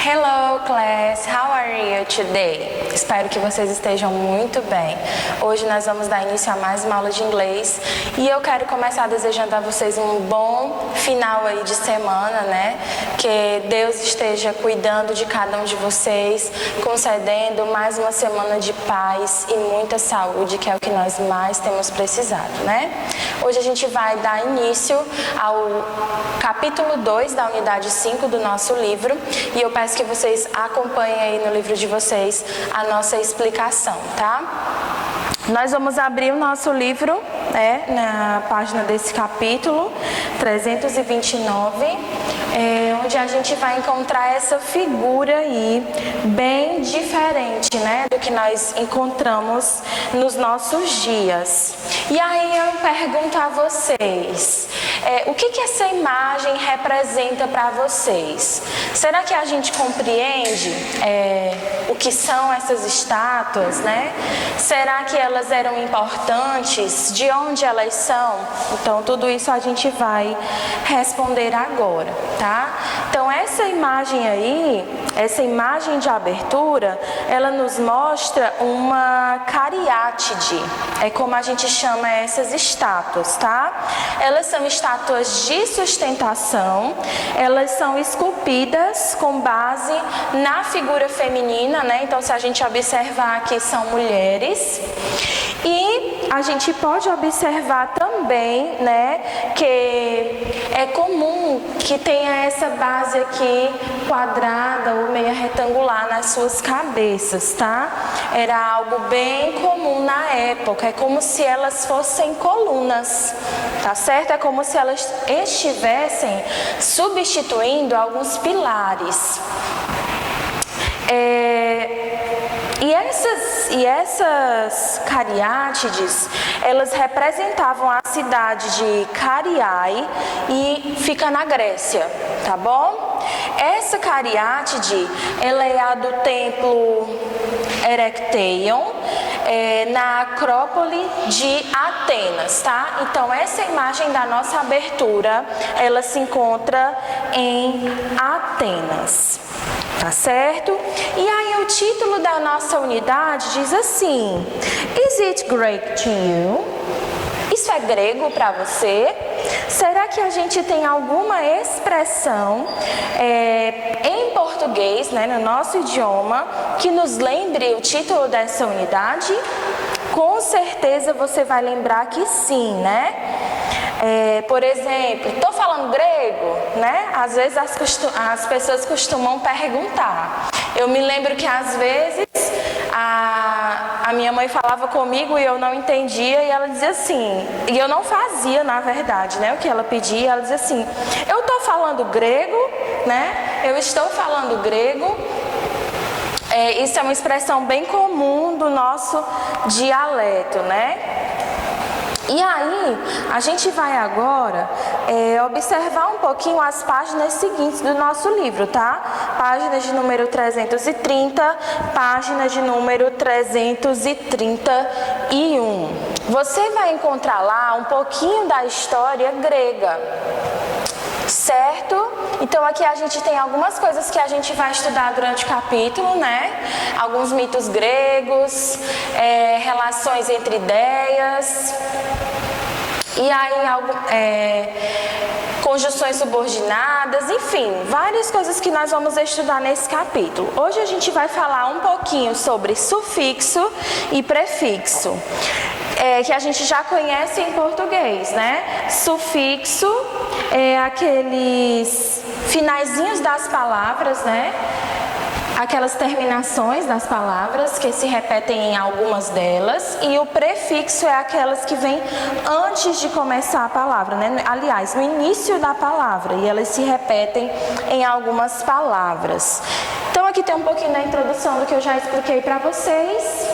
Hello class, how are you today? Espero que vocês estejam muito bem. Hoje nós vamos dar início a mais uma aula de inglês e eu quero começar desejando a vocês um bom final aí de semana, né? Que Deus esteja cuidando de cada um de vocês, concedendo mais uma semana de paz e muita saúde, que é o que nós mais temos precisado, né? Hoje a gente vai dar início ao capítulo 2 da unidade 5 do nosso livro e eu peço que vocês acompanhem aí no livro de vocês a nossa explicação, tá? Nós vamos abrir o nosso livro, na página desse capítulo 329, onde a gente vai encontrar essa figura aí bem diferente, né, do que nós encontramos nos nossos dias. E aí eu pergunto a vocês, o que essa imagem representa para vocês? Será que a gente compreende o que são essas estátuas, né? Será que elas eram importantes? De onde elas são? Então, tudo isso a gente vai responder agora, tá? Então, essa imagem aí, essa imagem de abertura, ela nos mostra uma cariátide. É como a gente chama essas estátuas, tá? Elas são estátuas de sustentação, elas são esculpidas com base na figura feminina, né? Então, se a gente observar aqui, são mulheres. E a gente pode observar também, né, que é comum que tenha essa base aqui quadrada ou meia retangular nas suas cabeças, tá? Era algo bem comum na época, é como se elas fossem colunas, tá certo? É como se elas estivessem substituindo alguns pilares. E essas cariátides, elas representavam a cidade de Cariai e fica na Grécia, tá bom? Essa cariátide, ela é a do templo Erechtheion, na Acrópole de Atenas, tá? Então, essa imagem da nossa abertura, ela se encontra em Atenas. Tá certo? E aí o título da nossa unidade diz assim: Is it Greek to you? Isso é grego para você? Será que a gente tem alguma expressão em português, né, no nosso idioma, que nos lembre o título dessa unidade? Com certeza você vai lembrar que sim, né? Por exemplo, estou falando grego, né? Às vezes as pessoas costumam perguntar. Eu me lembro que às vezes a minha mãe falava comigo e eu não entendia e ela dizia assim, e eu não fazia na verdade, né? O que ela pedia, ela dizia assim, eu estou falando grego, né? Eu estou falando grego. Isso é uma expressão bem comum do nosso dialeto, né? E aí, a gente vai agora observar um pouquinho as páginas seguintes do nosso livro, tá? Páginas de número 330, página de número 331. Você vai encontrar lá um pouquinho da história grega, certo? Então aqui a gente tem algumas coisas que a gente vai estudar durante o capítulo, né? Alguns mitos gregos, relações entre ideias, e aí conjunções subordinadas, enfim, várias coisas que nós vamos estudar nesse capítulo. Hoje a gente vai falar um pouquinho sobre sufixo e prefixo, que a gente já conhece em português, né? Sufixo é aqueles finaizinhos das palavras, né? Aquelas terminações das palavras que se repetem em algumas delas, e o prefixo é aquelas que vêm antes de começar a palavra, né? Aliás, no início da palavra, e elas se repetem em algumas palavras. Então aqui tem um pouquinho da introdução do que eu já expliquei para vocês,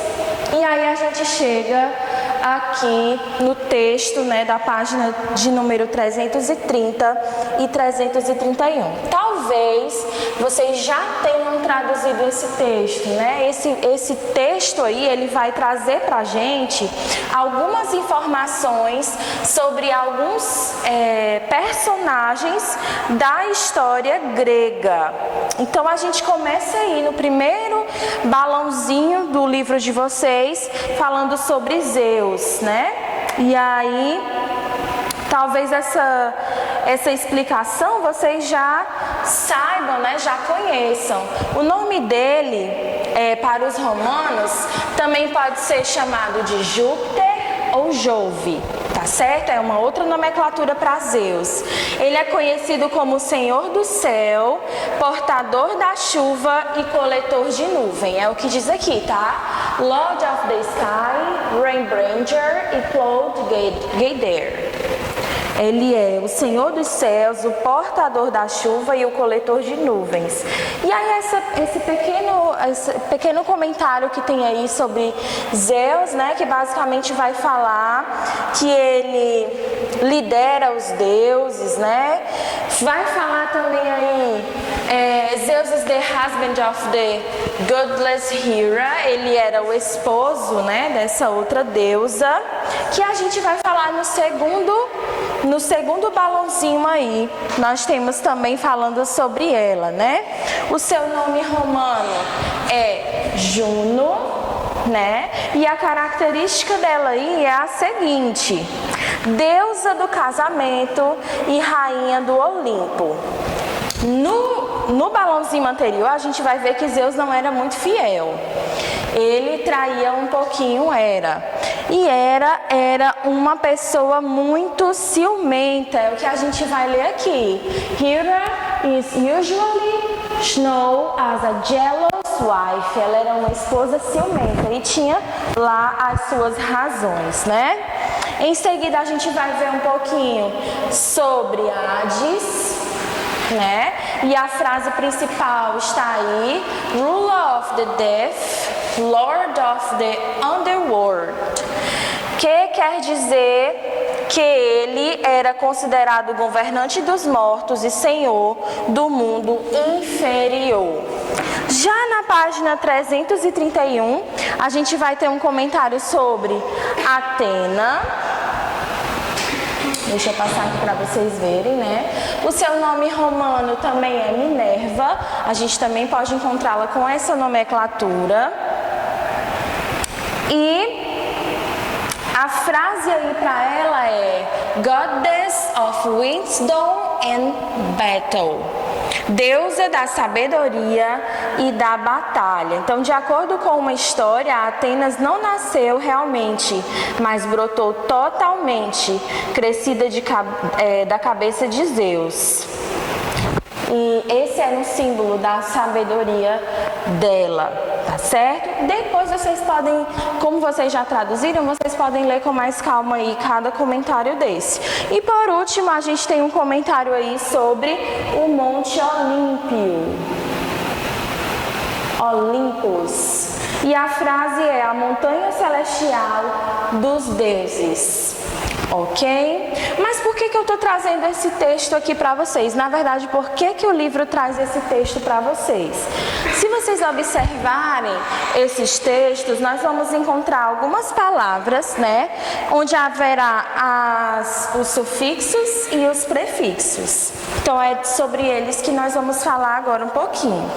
e aí a gente chega aqui no texto, né, da página de número 330 e 331. Talvez vocês já tenham traduzido esse texto, né? Esse texto aí, ele vai trazer pra gente algumas informações sobre alguns personagens da história grega. Então a gente começa aí no primeiro balãozinho do livro de vocês, falando sobre Zeus, né? E aí, talvez essa explicação vocês já saibam, né? Já conheçam. O nome dele, para os romanos, também pode ser chamado de Júpiter ou Jove, tá certo? É uma outra nomenclatura para Zeus. Ele é conhecido como Senhor do Céu, portador da chuva e coletor de nuvem. É o que diz aqui, tá? Lord of the Sky, Rainbringer e Cloud Gader. Ele é o Senhor dos céus, o portador da chuva e o coletor de nuvens. E aí esse pequeno comentário que tem aí sobre Zeus, né, que basicamente vai falar que ele lidera os deuses, né? Vai falar também aí, Zeus is the husband of the godless Hera. Ele era o esposo, né, dessa outra deusa, que a gente vai falar no segundo balãozinho aí. Nós temos também falando sobre ela, né? O seu nome romano é Juno, né? E a característica dela aí é a seguinte: deusa do casamento e rainha do Olimpo. No balãozinho anterior, a gente vai ver que Zeus não era muito fiel. Ele traía um pouquinho, E era uma pessoa muito ciumenta. É o que a gente vai ler aqui. Hera is usually known as a jealous wife. Ela era uma esposa ciumenta e tinha lá as suas razões, né? Em seguida, a gente vai ver um pouquinho sobre Hades, né? E a frase principal está aí: Ruler of the Death, Lord of the Underworld, que quer dizer que ele era considerado governante dos mortos e senhor do mundo inferior. Já na página 331, a gente vai ter um comentário sobre Atena. Deixa eu passar aqui para vocês verem, né? O seu nome romano também é Minerva. A gente também pode encontrá-la com essa nomenclatura. E a frase aí para ela é Goddess of Wisdom and Battle. Deusa da sabedoria e da batalha. Então, de acordo com uma história, Atenas não nasceu realmente, mas brotou totalmente, crescida da cabeça de Zeus. E esse era um símbolo da sabedoria dela, tá certo? Depois vocês podem, como vocês já traduziram, vocês podem ler com mais calma aí cada comentário desse. E por último, a gente tem um comentário aí sobre o Monte Olympus. E a frase é: a montanha celestial dos deuses. Ok? Mas por que eu estou trazendo esse texto aqui para vocês? Na verdade, por que o livro traz esse texto para vocês? Se vocês observarem esses textos, nós vamos encontrar algumas palavras, né? Onde haverá os sufixos e os prefixos. Então, é sobre eles que nós vamos falar agora um pouquinho.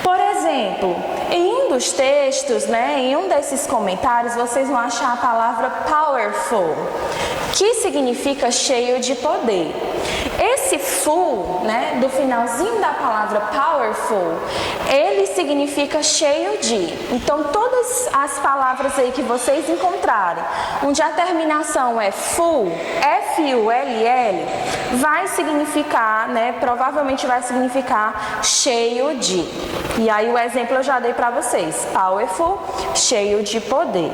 Por exemplo, em um dos textos, né? Em um desses comentários, vocês vão achar a palavra powerful, que significa cheio de poder. Esse full, né, do finalzinho da palavra powerful, ele significa cheio de. Então, todas as palavras aí que vocês encontrarem, onde a terminação é full, F-U-L-L, vai significar, né, provavelmente vai significar cheio de. E aí o exemplo eu já dei para vocês, powerful, cheio de poder.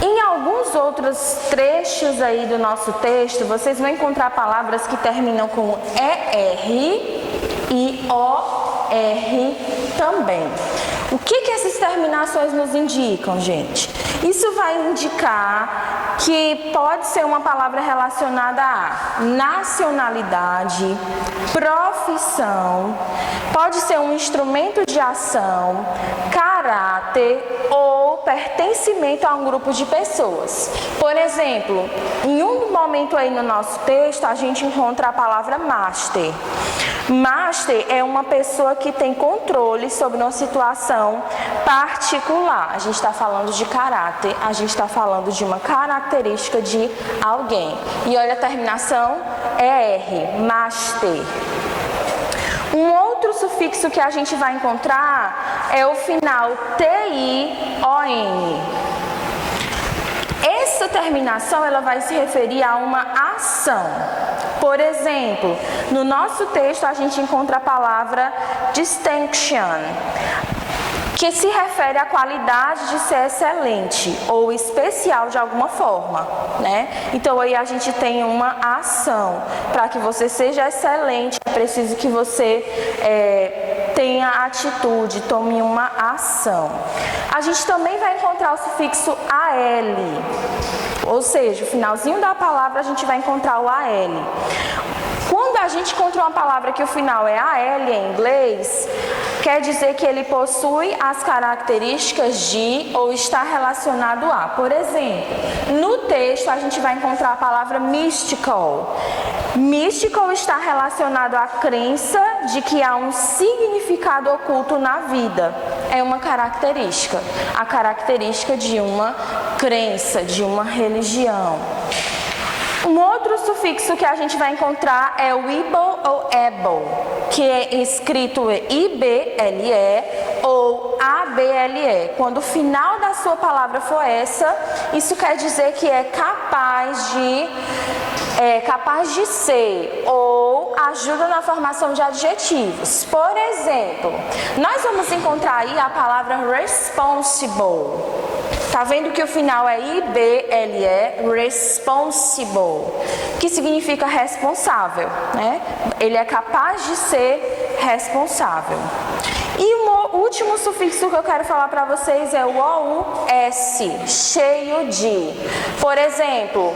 Em alguns outros trechos aí do nosso texto, vocês vão encontrar palavras que terminam com ER e OR também. O que essas terminações nos indicam, gente? Isso vai indicar que pode ser uma palavra relacionada a nacionalidade, profissão, pode ser um instrumento de ação, caráter ou pertencimento a um grupo de pessoas. Por exemplo, em um momento aí no nosso texto, a gente encontra a palavra master. Master é uma pessoa que tem controle sobre uma situação particular. A gente está falando de caráter, a gente está falando de uma característica de alguém. E olha, a terminação é R, master. Um outro sufixo que a gente vai encontrar é o final T-I-O-N. Essa terminação ela vai se referir a uma ação. Por exemplo, no nosso texto a gente encontra a palavra distinction, que se refere à qualidade de ser excelente ou especial de alguma forma, né? Então aí a gente tem uma ação. Para que você seja excelente, é preciso que você tenha atitude, tome uma ação. A gente também vai encontrar o sufixo AL, ou seja, o finalzinho da palavra a gente vai encontrar o AL. Quando a gente encontra uma palavra que o final é AL em inglês, quer dizer que ele possui as características de ou está relacionado a. Por exemplo, no texto a gente vai encontrar a palavra mystical. Mystical está relacionado à crença de que há um significado oculto na vida. É uma característica, a característica de uma crença, de uma religião. Um outro sufixo que a gente vai encontrar é o able ou able, que é escrito IBLE ou ABLE. Quando o final da sua palavra for essa, isso quer dizer que é capaz de ser ou ajuda na formação de adjetivos. Por exemplo, nós vamos encontrar aí a palavra responsible. Tá vendo que o final é IBLE, responsible, que significa responsável, né? Ele é capaz de ser responsável. E o último sufixo que eu quero falar para vocês é o OUS, cheio de. Por exemplo,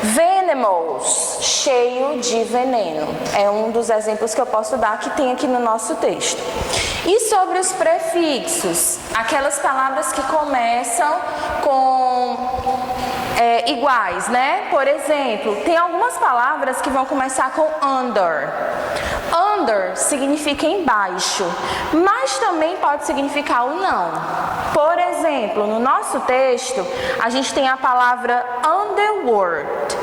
venomous, cheio de veneno. É um dos exemplos que eu posso dar que tem aqui no nosso texto. E sobre os prefixos, aquelas palavras que começam com iguais, né? Por exemplo, tem algumas palavras que vão começar com under. Under significa embaixo, mas também pode significar o não. Por exemplo, no nosso texto, a gente tem a palavra underworld,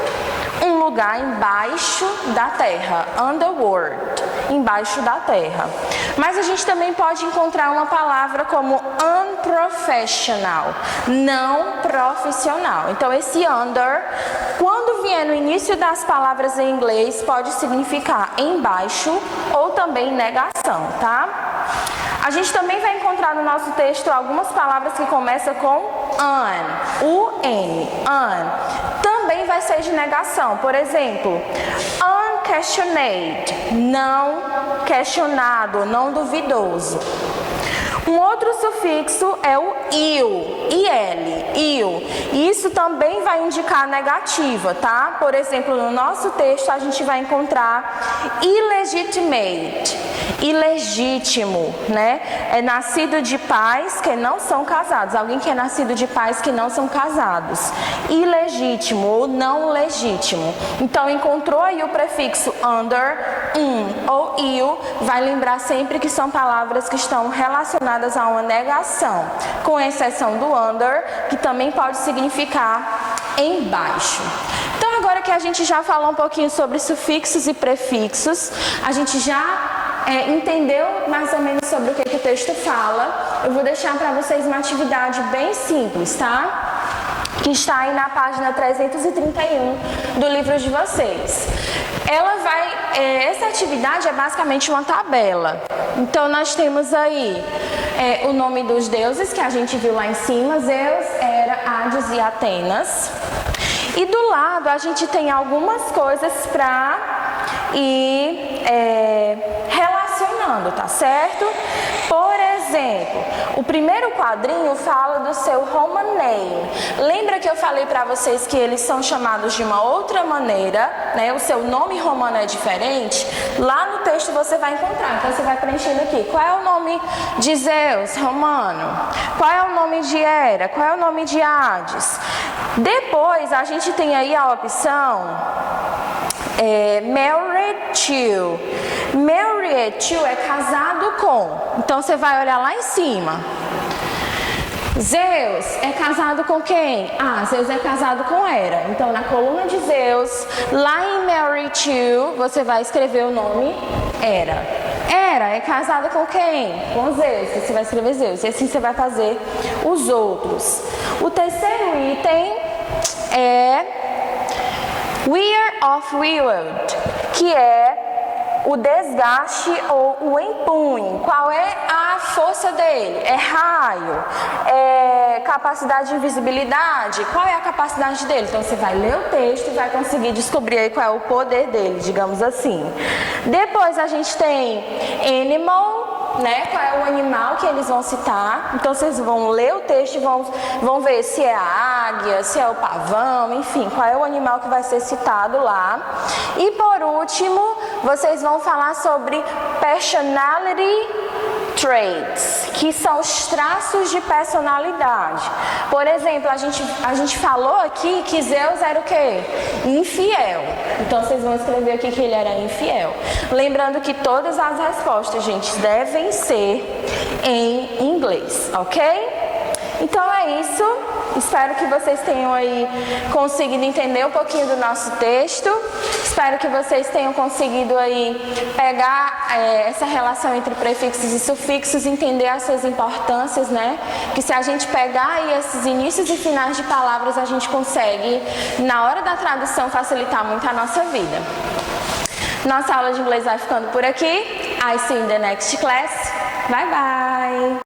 um lugar embaixo da terra, underworld, embaixo da terra. Mas a gente também pode encontrar uma palavra como unprofessional, não profissional. Então esse under, quando vier no início das palavras em inglês, pode significar embaixo ou também negação, tá? A gente também vai encontrar no nosso texto algumas palavras que começam com un, U-N, un. Também vai ser de negação. Por exemplo, unquestioned, não questionado, não duvidoso. Um outro sufixo é o il, il. Isso também vai indicar negativa, tá? Por exemplo, no nosso texto a gente vai encontrar illegitimate, ilegítimo, né? É nascido de pais que não são casados, alguém que é nascido de pais que não são casados. Ilegítimo ou não legítimo. Então, encontrou aí o prefixo under, ou il, vai lembrar sempre que são palavras que estão relacionadas a uma negação, com exceção do under, que também pode significar embaixo. Então, agora que a gente já falou um pouquinho sobre sufixos e prefixos, a gente já entendeu mais ou menos sobre o que o texto fala, eu vou deixar para vocês uma atividade bem simples, tá? Que está aí na página 331 do livro de vocês. Essa atividade é basicamente uma tabela. Então, nós temos aí o nome dos deuses, que a gente viu lá em cima, Zeus, Hera, Hades e Atenas. E do lado, a gente tem algumas coisas para ir relacionando, tá certo? Por exemplo, exemplo, o primeiro quadrinho fala do seu Roman name. Lembra que eu falei para vocês que eles são chamados de uma outra maneira, né? O seu nome romano é diferente? Lá no texto você vai encontrar. Então você vai preenchendo aqui. Qual é o nome de Zeus romano? Qual é o nome de Hera? Qual é o nome de Hades? Depois a gente tem aí a opção married to. Married to é casado com. Então você vai olhar lá em cima. Zeus é casado com quem? Ah, Zeus é casado com Hera. Então na coluna de Zeus, lá em married to, você vai escrever o nome Hera. Hera é casada com quem? Com Zeus. Você vai escrever Zeus. E assim você vai fazer os outros. O terceiro item é wear of wield, que é o desgaste ou o empunho. Qual é a força dele? É raio? É capacidade de invisibilidade? Qual é a capacidade dele? Então você vai ler o texto e vai conseguir descobrir aí qual é o poder dele, digamos assim. Depois a gente tem animal, né? Qual é o animal que eles vão citar. Então vocês vão ler o texto e vão ver se é a águia, se é o pavão, enfim, qual é o animal que vai ser citado lá. E por último, vocês vão falar sobre personality traits, que são os traços de personalidade. Por exemplo, a gente falou aqui que Zeus era o quê? Infiel. Então vocês vão escrever aqui que ele era infiel. Lembrando que todas as respostas, gente, devem ser em inglês, ok? Então é isso. Espero que vocês tenham aí conseguido entender um pouquinho do nosso texto. Espero que vocês tenham conseguido aí pegar essa relação entre prefixos e sufixos, entender as suas importâncias, né? Que se a gente pegar aí esses inícios e finais de palavras, a gente consegue, na hora da tradução, facilitar muito a nossa vida. Nossa aula de inglês vai ficando por aqui. I see you in the next class. Bye bye!